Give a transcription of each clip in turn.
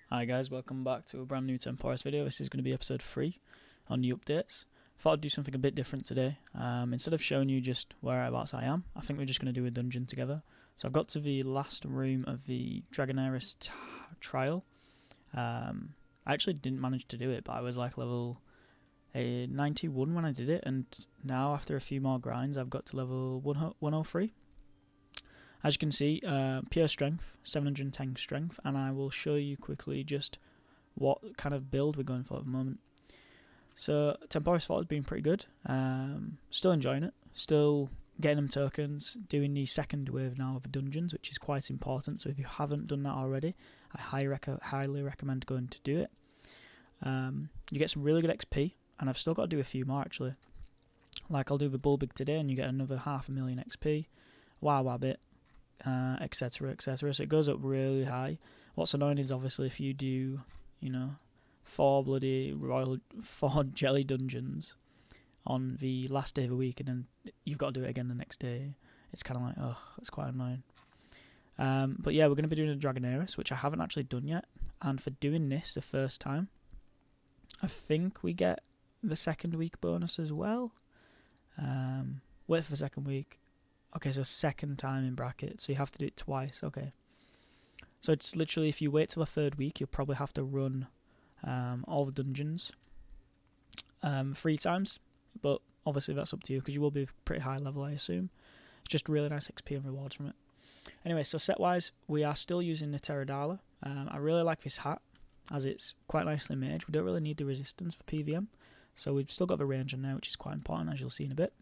Hi guys, welcome back to a brand new Temporis video. This is going to be episode 3 on new updates. Thought I'd do something a bit different today. Instead of showing you just whereabouts I am, I think we're just going to do a dungeon together. So I've got to the last room of the Dragonaris trial. I actually didn't manage to do it, but I was like level 91 when I did it, and now after a few more grinds I've got to level 103. As you can see, pure strength, 710 strength, and I will show you quickly just what kind of build we're going for at the moment. So Temporis IV has been pretty good, still enjoying it, still getting them tokens, doing the second wave now of the dungeons, which is quite important, so if you haven't done that already, I highly recommend going to do it. You get some really good XP, and I've still got to do a few more actually. Like I'll do the Bulbig today and you get another 500,000 XP, Wabbit, etc, etc, so it goes up really high. What's annoying is obviously if you do, you know, 4 jelly dungeons on the last day of the week and then you've got to do it again the next day, it's kind of like, oh, it's quite annoying. But yeah, we're going to be doing a Dragonaris, which I haven't actually done yet, and for doing this the first time, I think we get the second week bonus as well. Wait for the second week. Okay, so second time in brackets, so you have to do it twice. Okay, so it's literally if you wait till the third week, you'll probably have to run all the dungeons 3 times, but obviously that's up to you because you will be pretty high level, I assume. It's just really nice XP and rewards from it. Anyway, so set wise, we are still using the Teradala. I really like this hat as it's quite nicely made. We don't really need the resistance for PVM, so we've still got the range on there, which is quite important, as you'll see in a bit.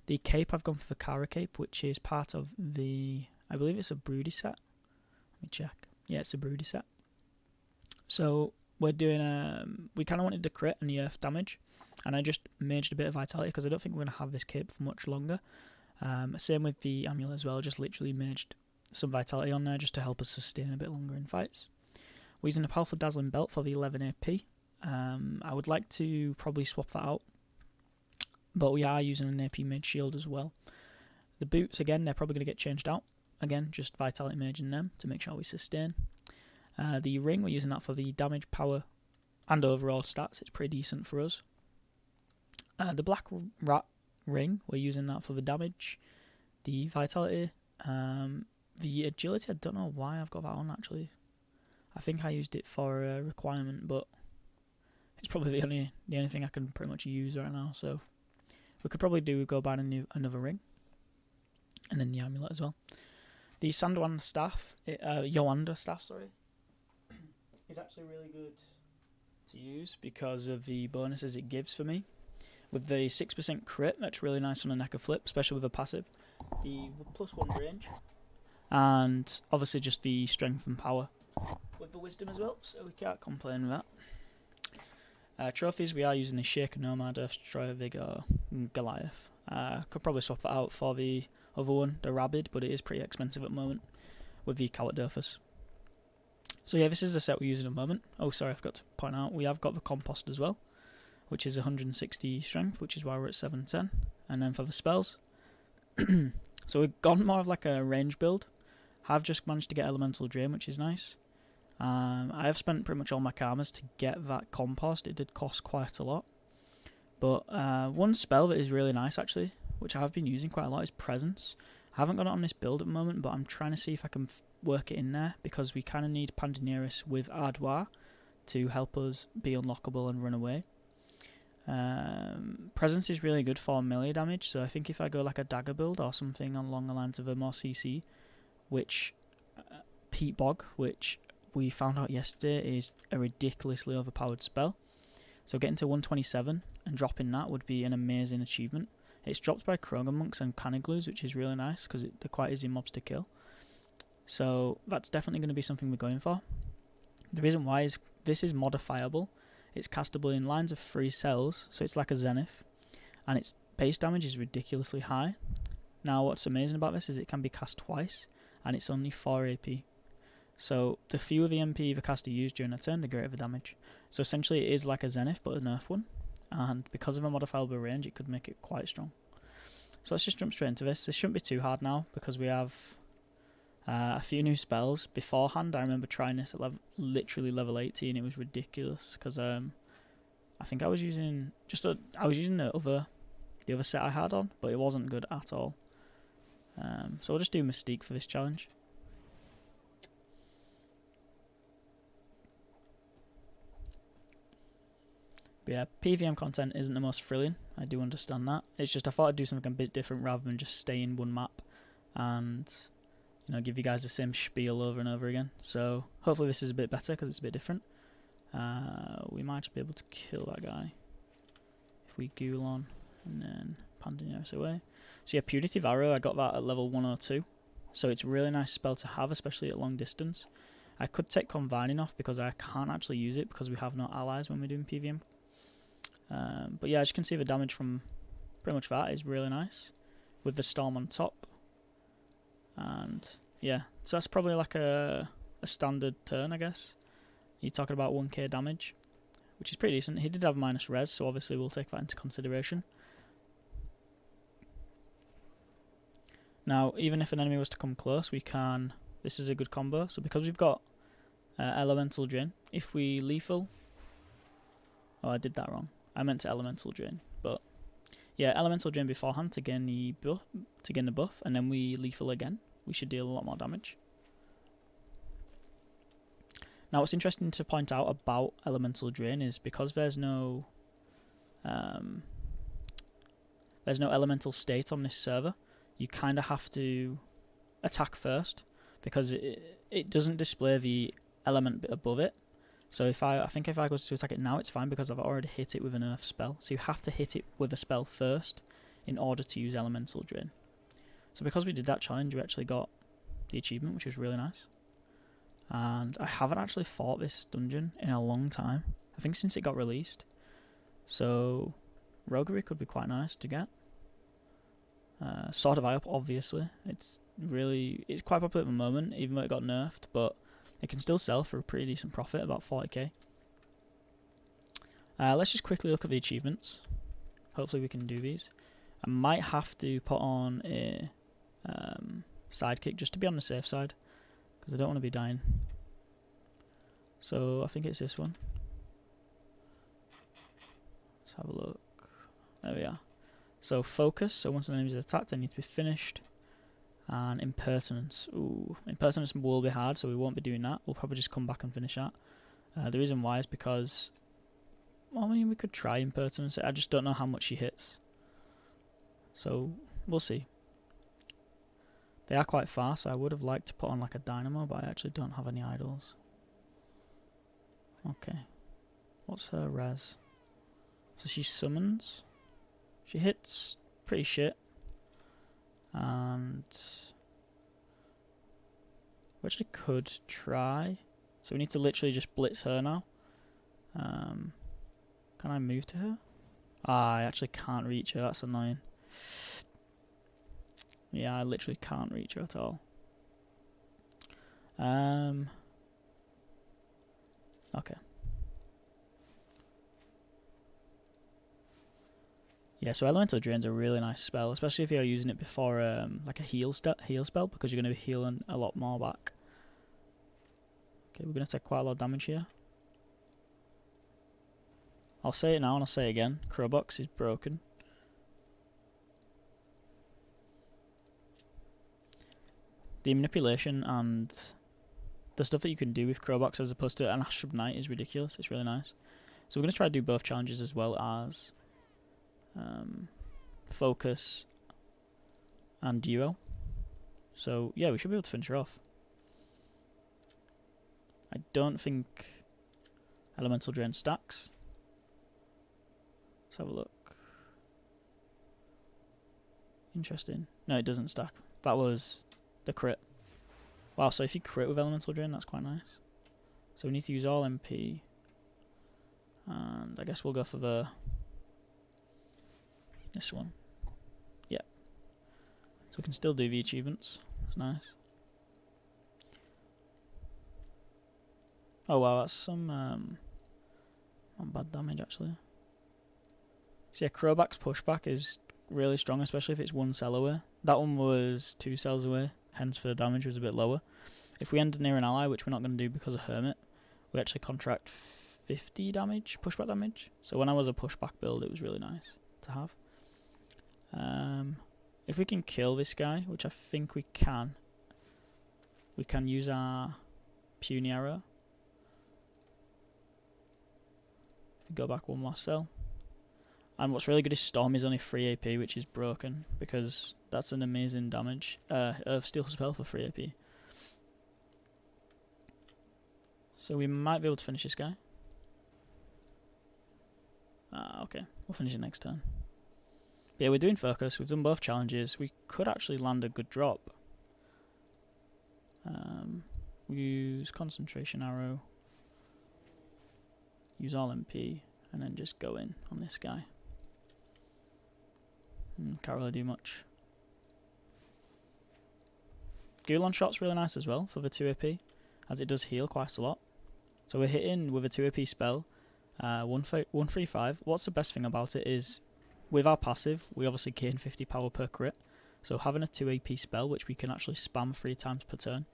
The cape, I've gone for the Kara cape, which is part of the, I believe it's a Broody set. Let me check. Yeah, it's a Broody set. So we're doing, we kind of wanted to crit and the earth damage, and I just maged a bit of vitality because I don't think we're going to have this cape for much longer. Same with the amulet as well, just literally maged some vitality on there just to help us sustain a bit longer in fights. We're using a powerful dazzling belt for the 11 AP. I would like to probably swap that out, but we are using an AP mage shield as well. The boots, again, they're probably going to get changed out. Again, just vitality maging them to make sure we sustain. The ring, we're using that for the damage, power, and overall stats. It's pretty decent for us. The black rat ring, we're using that for the damage, the vitality, the agility. I don't know why I've got that on actually. I think I used it for a requirement, but it's probably the only thing I can pretty much use right now. So we could probably go buy another ring, and then the amulet as well. The Sandwan staff, Yoanda staff, sorry, is actually really good to use because of the bonuses it gives for me. With the 6% crit, that's really nice on a neck of flip, especially with a passive. The +1 range, and obviously just the strength and power with the wisdom as well, so we can't complain with that. Trophies, we are using the Shaker Nomad, Earth Destroyer, Vigor, and Goliath. Could probably swap that out for the other one, the Rabid, but it is pretty expensive at the moment with the Coward Dofus. So yeah, this is the set we're using at the moment. Oh, sorry, I forgot to point out, we have got the Compost as well, which is 160 strength, which is why we're at 710. And then for the spells, so we've gone more of like a range build. Have just managed to get Elemental Drain, which is nice. I have spent pretty much all my karmas to get that compost. It did cost quite a lot. But one spell that is really nice actually, which I have been using quite a lot, is Presence. I haven't got it on this build at the moment, but I'm trying to see if I can work it in there, because we kind of need Pandaneris with Ardois to help us be unlockable and run away. Presence is really good for melee damage, so I think if I go like a dagger build or something along the lines of a more CC, which Peat Bog, which we found out yesterday is a ridiculously overpowered spell. So getting to 127 and dropping that would be an amazing achievement. It's dropped by Krogan Monks and Caniglues, which is really nice because they're quite easy mobs to kill. So that's definitely going to be something we're going for. The reason why is this is modifiable. It's castable in lines of 3 cells, so it's like a Zenith, and its base damage is ridiculously high. Now what's amazing about this is it can be cast twice, and it's only 4 AP. So the fewer the MP the caster used during a turn, the greater the damage. So essentially it is like a Zenith, but a nerf one, and because of a modifiable range it could make it quite strong. So let's just jump straight into this. This shouldn't be too hard now because we have A few new spells beforehand. I remember trying this at literally level 18. It was ridiculous because I think I was using the other set I had on, but it wasn't good at all. So I'll just do Mystique for this challenge. But yeah, PVM content isn't the most thrilling. I do understand that. It's just I thought I'd do something a bit different rather than just stay in one map and give you guys the same spiel over and over again. So hopefully this is a bit better because it's a bit different. We might just be able to kill that guy if we ghoul on and then Pandaneros away. So yeah, Punitive Arrow, I got that at level 102. So it's a really nice spell to have, especially at long distance. I could take Convining off because I can't actually use it because we have no allies when we're doing PVM. But yeah, as you can see, the damage from pretty much that is really nice with the Storm on top. And yeah, so that's probably like a standard turn, I guess. You're talking about 1k damage, which is pretty decent. He did have minus res, so obviously we'll take that into consideration. Now, even if an enemy was to come close, we can... This is a good combo. So because we've got Elemental Drain, if we lethal... Oh, I did that wrong. I meant to Elemental Drain, but... Yeah, Elemental Drain beforehand to gain the buff, and then we lethal again. We should deal a lot more damage. Now, what's interesting to point out about Elemental Drain is because there's no elemental state on this server, you kind of have to attack first because it doesn't display the element bit above it. So I think if I go to attack it now, it's fine because I've already hit it with an earth spell. So you have to hit it with a spell first in order to use Elemental Drain. So because we did that challenge, we actually got the achievement, which was really nice. And I haven't actually fought this dungeon in a long time. I think since it got released. So Roguery could be quite nice to get. Sword of Iop, obviously. It's quite popular at the moment, even though it got nerfed, but it can still sell for a pretty decent profit, about 40k. Let's just quickly look at the achievements. Hopefully we can do these. I might have to put on a sidekick just to be on the safe side, because I don't want to be dying. So I think it's this one. Let's have a look. There we are. So focus, so once an enemy is attacked, they need to be finished. And impertinence. Ooh, impertinence will be hard, so we won't be doing that. We'll probably just come back and finish that. The reason why is because, well, I mean, we could try impertinence. I just don't know how much she hits. So we'll see. They are quite fast, so I would have liked to put on like a dynamo, but I actually don't have any idols. Okay. What's her res? So she summons. She hits pretty shit. And we actually could try. So we need to literally just blitz her now. Can I move to her? Ah, I actually can't reach her. That's annoying. Yeah, I literally can't reach her at all. Okay. Yeah, so Elemental Drain's a really nice spell, especially if you're using it before like a heal spell, because you're going to be healing a lot more back. Okay, we're going to take quite a lot of damage here. I'll say it now and I'll say it again. Crowbox is broken. The manipulation and the stuff that you can do with Crowbox as opposed to an Ashram Knight is ridiculous. It's really nice. So we're going to try to do both challenges as well as focus and duo. So yeah, we should be able to finish her off. I don't think Elemental Drain stacks. Let's have a look. Interesting. No, it doesn't stack. That was the crit. Wow, so if you crit with Elemental Drain, that's quite nice. So we need to use all MP. And I guess we'll go for this one. Yeah. So we can still do the achievements. That's nice. Oh wow, that's some not bad damage actually. So yeah, Crowback's pushback is really strong, especially if it's one cell away. That one was 2 cells away. hence the damage was a bit lower. If we end near an ally, which we're not going to do because of Hermit, we actually contract 50 damage, pushback damage. So when I was a pushback build, it was really nice to have. If we can kill this guy, which I think we can use our puny arrow. Go back one more cell. And what's really good is Storm is only 3 AP, which is broken, because that's an amazing damage. Steel spell for 3 AP. So we might be able to finish this guy. Okay, we'll finish it next turn. But yeah, we're doing focus. We've done both challenges. We could actually land a good drop. We use concentration arrow. Use all MP, and then just go in on this guy. Can't really do much. Gulon shot's really nice as well for the 2 AP, as it does heal quite a lot. So we're hitting with a 2 AP spell, 135. What's the best thing about it is, with our passive, we obviously gain 50 power per crit. So having a 2 AP spell, which we can actually spam 3 times per turn,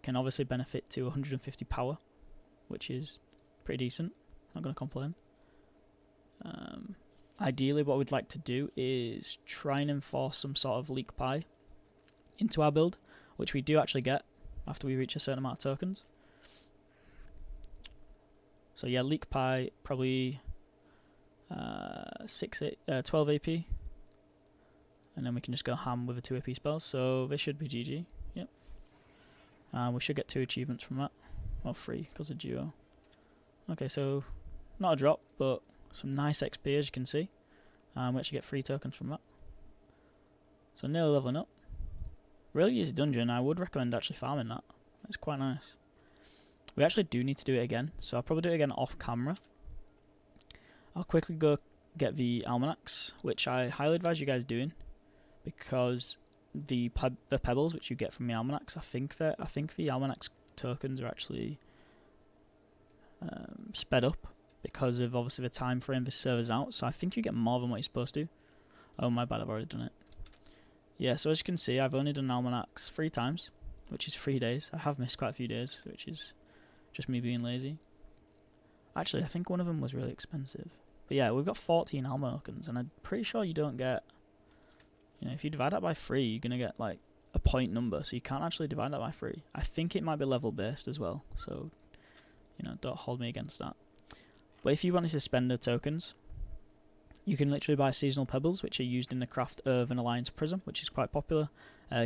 can obviously benefit to 150 power, which is pretty decent. Not going to complain. Ideally, what we'd like to do is try and enforce some sort of leak pie into our build, which we do actually get after we reach a certain amount of tokens. So yeah, leak pie probably 12 AP, and then we can just go ham with a 2 AP spell. So this should be GG. Yep. We should get 2 achievements from that, or 3 because of duo. Okay, so not a drop, but some nice XP as you can see. We actually get 3 tokens from that. So nearly leveling up. Really easy dungeon. I would recommend actually farming that. It's quite nice. We actually do need to do it again, so I'll probably do it again off camera. I'll quickly go get the Almanacs, which I highly advise you guys doing, because the pebbles which you get from the Almanacs, I think the Almanacs tokens are actually sped up because of obviously the time frame this server's out. So I think you get more than what you're supposed to. Oh my bad, I've already done it. Yeah, so as you can see, I've only done Almanacs 3 times, which is 3 days. I have missed quite a few days, which is just me being lazy. Actually, I think one of them was really expensive. But yeah, we've got 14 Almanacs, and I'm pretty sure you don't get... You know, if you divide that by 3, you're going to get, like, a point number, so you can't actually divide that by 3. I think it might be level-based as well, so, you know, don't hold me against that. But if you wanted to spend the tokens, you can literally buy seasonal pebbles, which are used in the craft of an Alliance Prism, which is quite popular.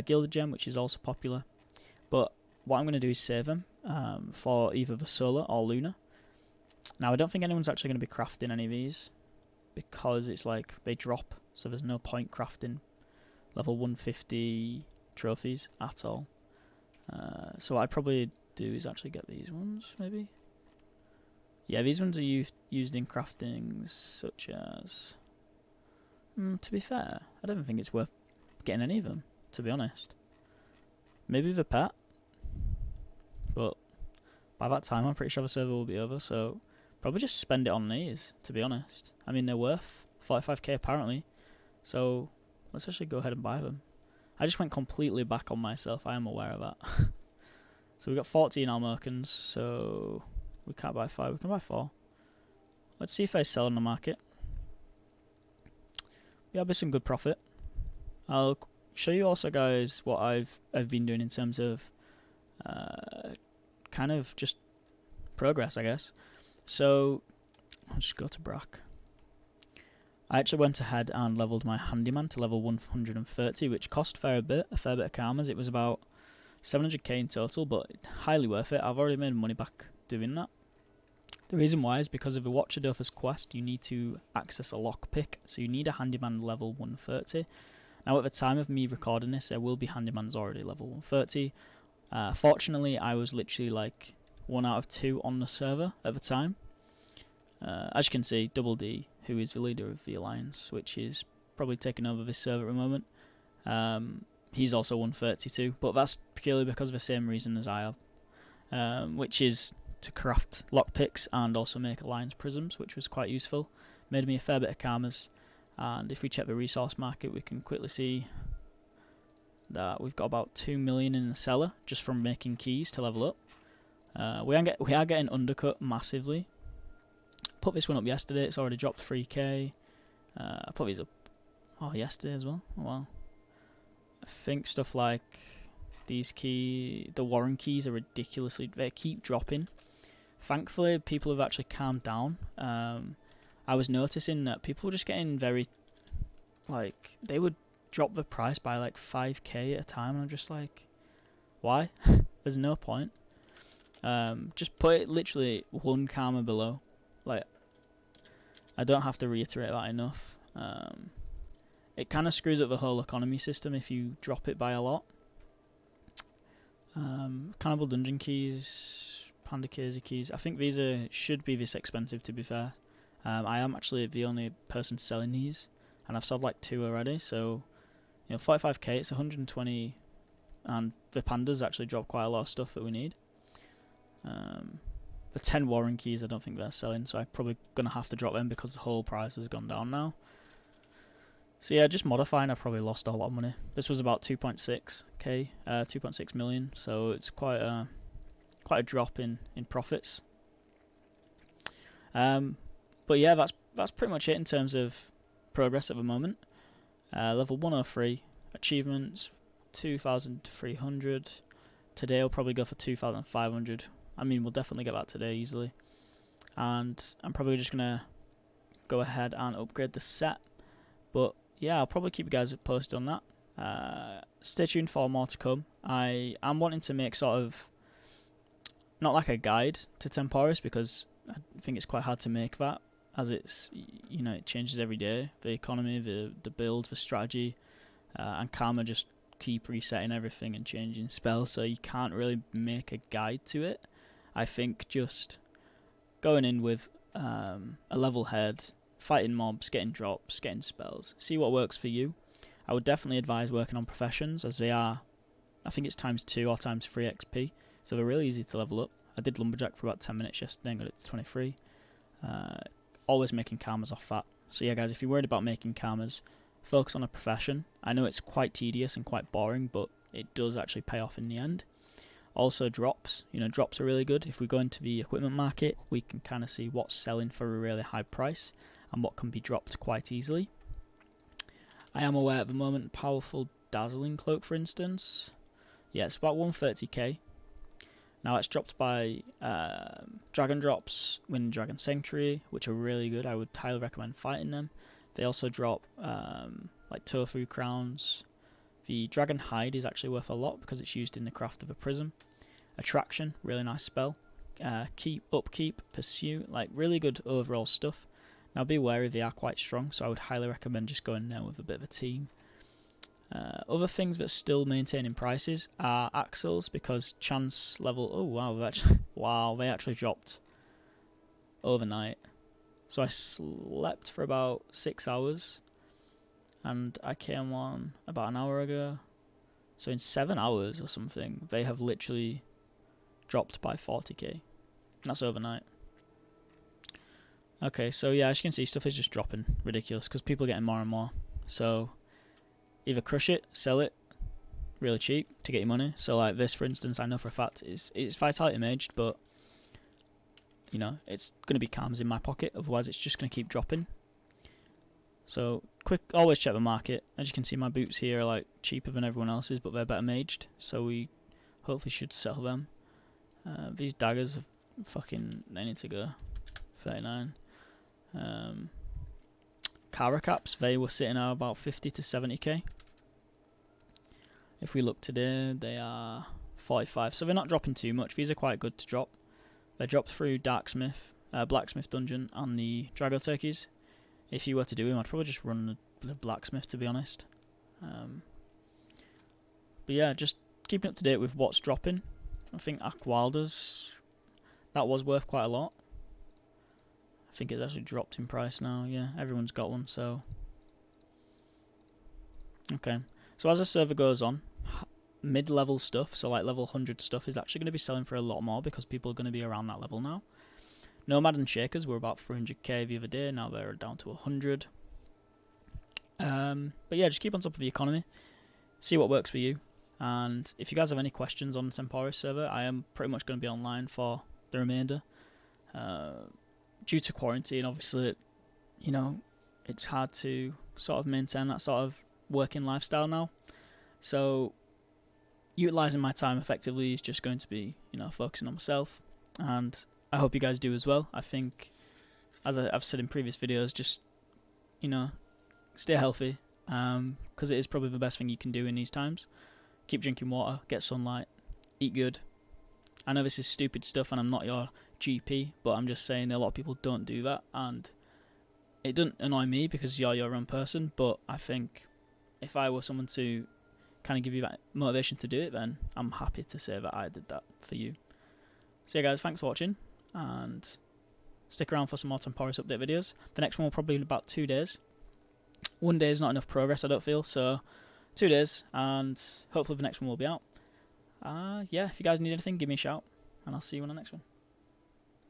Gilded Gem, which is also popular. But what I'm going to do is save them for either the Solar or Lunar. Now, I don't think anyone's actually going to be crafting any of these, because it's like they drop, so there's no point crafting level 150 trophies at all. So what I'd probably do is actually get these ones, maybe. Yeah, these ones are used in craftings such as... to be fair, I don't think it's worth getting any of them, to be honest. Maybe the pet, but by that time I'm pretty sure the server will be over, so probably just spend it on these, to be honest. I mean, they're worth 45k apparently, so let's actually go ahead and buy them. I just went completely back on myself, I am aware of that. So we got 14 Almanacs, so we can't buy 5, we can buy 4. Let's see if they sell on the market. Yeah, there'll be some good profit. I'll show you also, guys, what I've been doing in terms of kind of just progress, I guess. So I'll just go to Brack. I actually went ahead and leveled my handyman to level 130, which cost a fair bit of karmas. It was about 700k in total, but highly worth it. I've already made money back doing that. The reason why is because of the Watcher Dofus quest, you need to access a lockpick, so you need a handyman level 130. Now, at the time of me recording this, there will be handymans already level 130. Fortunately, I was literally like 1 out of 2 on the server at the time. As you can see, Double D, who is the leader of the Alliance, which is probably taking over this server at the moment, he's also 132, but that's purely because of the same reason as I have, which is to craft lockpicks and also make Alliance prisms, which was quite useful. Made me a fair bit of karmas, and if we check the resource market, we can quickly see that we've got about 2 million in the cellar just from making keys to level up. We are getting undercut massively. Put this one up yesterday. It's already dropped 3k. I put these up yesterday as well. Oh, wow. I think stuff like these the Warren keys are ridiculously. They keep dropping. Thankfully, people have actually calmed down. I was noticing that people were just getting very, like, they would drop the price by like 5k at a time, and I'm just like, why? There's no point. Just put it literally one karma below. Like, I don't have to reiterate that enough. It kind of screws up the whole economy system if you drop it by a lot. Cannibal Dungeon keys, Panda Casey keys. I think these should be this expensive, to be fair. I am actually the only person selling these, and I've sold like 2 already. So, 45k, it's 120, and the pandas actually drop quite a lot of stuff that we need. The 10 Warren keys, I don't think they're selling, so I'm probably gonna have to drop them because the whole price has gone down now. So yeah, just modifying, I've probably lost a lot of money. This was about 2.6k, 2.6 million, so it's quite a drop in profits. But yeah, that's pretty much it in terms of progress at the moment. Level 103, achievements 2,300. Today I'll probably go for 2,500. I mean, we'll definitely get that today easily. And I'm probably just gonna go ahead and upgrade the set. But yeah, I'll probably keep you guys posted on that. Stay tuned for more to come. I am wanting to make sort of, not like a guide to Temporis, because I think it's quite hard to make that, as it's, it changes every day. The economy, the build, the strategy, and karma just keep resetting everything and changing spells, so you can't really make a guide to it. I think just going in with a level head, fighting mobs, getting drops, getting spells, see what works for you. I would definitely advise working on professions, as they are, I think it's ×2 or ×3 XP, so they're really easy to level up. I did Lumberjack for about 10 minutes yesterday and got it to 23. Always making karmas off that. So yeah guys, if you're worried about making karmas, focus on a profession. I know it's quite tedious and quite boring, but it does actually pay off in the end. Also drops, drops are really good. If we go into the equipment market, we can kind of see what's selling for a really high price and what can be dropped quite easily. I am aware at the moment, powerful dazzling cloak for instance, yeah, it's about 130k. Now it's dropped by dragon drops, Wind Dragon Sanctuary, which are really good. I would highly recommend fighting them. They also drop like tofu crowns. The dragon hide is actually worth a lot because it's used in the craft of a prism. Attraction, really nice spell. Upkeep, pursue, like really good overall stuff. Now be wary, they are quite strong, so I would highly recommend just going there with a bit of a team. Other things that still maintaining prices are axles, because chance level. Oh wow, they actually dropped overnight. So I slept for about 6 hours, and I came on about an hour ago. So in 7 hours or something, they have literally dropped by 40k. That's overnight. Okay, so yeah, as you can see, stuff is just dropping ridiculous because people are getting more and more. So either crush it, sell it really cheap to get your money. So like this, for instance, I know for a fact it's Vitality Maged, but it's going to be calms in my pocket. Otherwise, it's just going to keep dropping. So always check the market. As you can see, my boots here are like cheaper than everyone else's, but they're better maged. So we hopefully should sell them. These daggers they need to go. 39. Kara caps, they were sitting at about 50 to 70k. If we look today, they are 45. So they're not dropping too much. These are quite good to drop. They dropped through Blacksmith Dungeon and the Drago Turkeys. If you were to do them, I'd probably just run the Blacksmith, to be honest. But yeah, just keeping up to date with what's dropping. I think Aqualda's, that was worth quite a lot. I think it's actually dropped in price now. Yeah, everyone's got one, so. Okay. So as the server goes on, mid-level stuff, so like level 100 stuff, is actually going to be selling for a lot more because people are going to be around that level now. Nomad and Shakers were about 300k the other day, now they're down to 100. But yeah, just keep on top of the economy. see what works for you. And if you guys have any questions on the Temporis server, I am pretty much going to be online for the remainder. Due to quarantine, obviously, you know, it's hard to sort of maintain that sort of working lifestyle now. So utilising my time effectively is just going to be, you know, focusing on myself. And I hope you guys do as well. I think, as I've said in previous videos, just, you know, stay healthy, because it is probably the best thing you can do in these times. Keep drinking water, get sunlight, eat good. I know this is stupid stuff and I'm not your GP, but I'm just saying a lot of people don't do that, and it doesn't annoy me because you're your own person, but I think if I were someone to kind of give you that motivation to do it, then I'm happy to say that I did that for you. So yeah guys, thanks for watching, and stick around for some more Temporis update videos. The next one will probably be about 2 days. 1 day is not enough progress, I don't feel, so 2 days, and hopefully the next one will be out. Yeah, if you guys need anything, give me a shout, and I'll see you on the next one.